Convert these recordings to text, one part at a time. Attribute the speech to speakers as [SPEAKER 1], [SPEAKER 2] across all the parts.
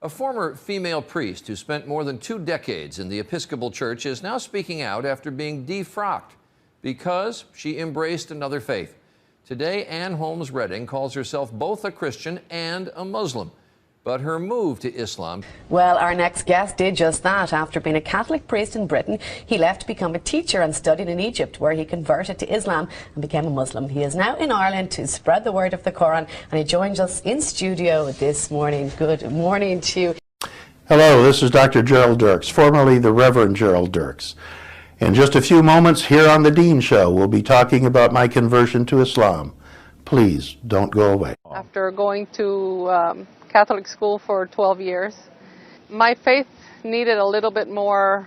[SPEAKER 1] A former female priest who spent more than 2 decades in the Episcopal Church is now speaking out after being defrocked because she embraced another faith. Today, Ann Holmes Redding calls herself both a Christian and a Muslim. But her move to Islam...
[SPEAKER 2] Well, our next guest did just that. After being a Catholic priest in Britain, he left to become a teacher and studied in Egypt, where he converted to Islam and became a Muslim. He is now in Ireland to spread the word of the Quran, and he joins us in studio this morning. Good morning to you.
[SPEAKER 3] Hello, this is Dr. Gerald Dirks, formerly the Reverend Gerald Dirks. In just a few moments here on The Dean Show, we'll be talking about my conversion to Islam. Please don't go away.
[SPEAKER 4] After going to Catholic school for 12 years, my faith needed a little bit more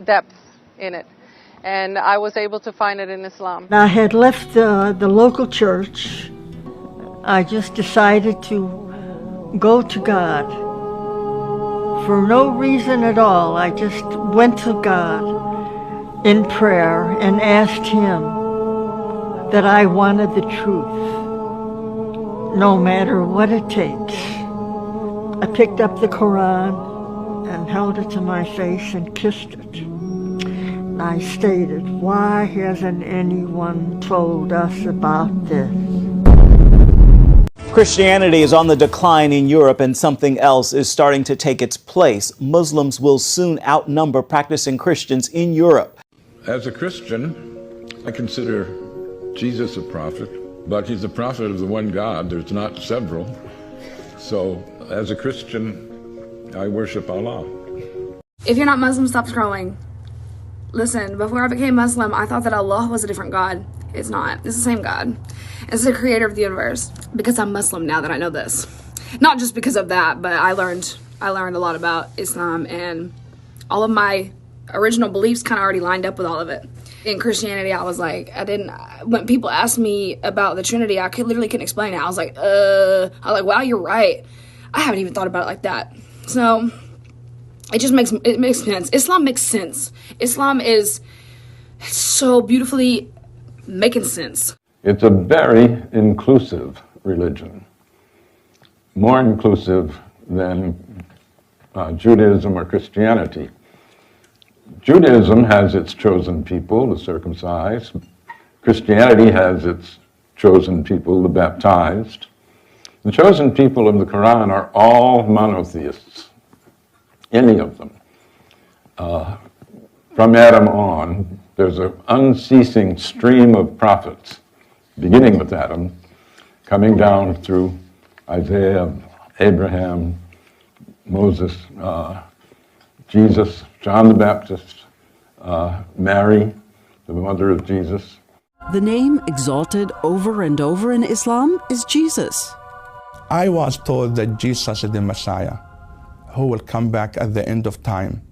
[SPEAKER 4] depth in it, and I was able to find it in Islam.
[SPEAKER 5] I had left the local church. I just decided to go to God for no reason at all. I just went to God in prayer and asked Him that I wanted the truth, no matter what it takes. I picked up the Quran and held it to my face and kissed it. And I stated, why hasn't anyone told us about this?
[SPEAKER 6] Christianity is on the decline in Europe, and something else is starting to take its place. Muslims will soon outnumber practicing Christians in Europe.
[SPEAKER 7] As a Christian, I consider Jesus a prophet. But he's a prophet of the one God. There's not several. So, as a Christian, I worship Allah.
[SPEAKER 8] If you're not Muslim, stop scrolling. Listen, before I became Muslim, I thought that Allah was a different God. It's not. It's the same God. It's the creator of the universe. Because I'm Muslim now that I know this. Not just because of that, but I learned a lot about Islam, and all of my original beliefs kind of already lined up with all of it. In Christianity, I was like, when people asked me about the Trinity, I literally couldn't explain it. I was like, wow, you're right. I haven't even thought about it like that. So it makes sense. Islam makes sense. Islam is so beautifully making sense.
[SPEAKER 7] It's a very inclusive religion. More inclusive than Judaism or Christianity. Judaism has its chosen people, the circumcised. Christianity has its chosen people, the baptized. The chosen people of the Quran are all monotheists, any of them. From Adam on, there's an unceasing stream of prophets, beginning with Adam, coming down through Isaiah, Abraham, Moses, Jesus, John the Baptist, Mary, the mother of Jesus.
[SPEAKER 9] The name exalted over and over in Islam is Jesus.
[SPEAKER 10] I was told that Jesus is the Messiah, who will come back at the end of time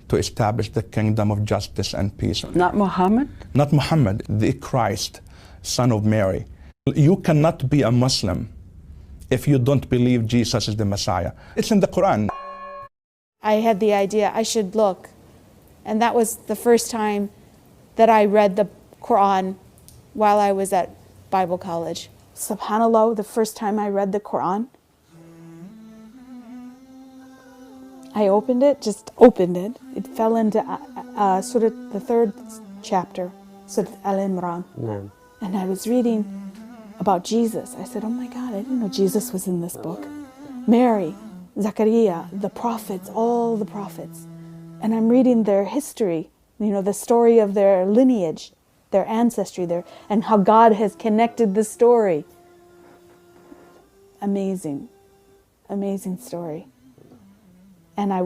[SPEAKER 10] to establish the kingdom of justice and peace.
[SPEAKER 9] Not Muhammad?
[SPEAKER 10] Not Muhammad, the Christ, son of Mary. You cannot be a Muslim if you don't believe Jesus is the Messiah. It's in the Quran.
[SPEAKER 11] I had the idea I should look, and that was the first time that I read the Quran while I was at Bible college. SubhanAllah, the first time I read the Quran, I opened it, just opened it. It fell into sort of the 3rd chapter, Surah Al-Imran. No. And I was reading about Jesus. I said, oh my God, I didn't know Jesus was in this book. Mary, Zachariah, the prophets, all the prophets. And I'm reading their history, the story of their lineage, their ancestry, and how God has connected the story. Amazing, amazing story. And I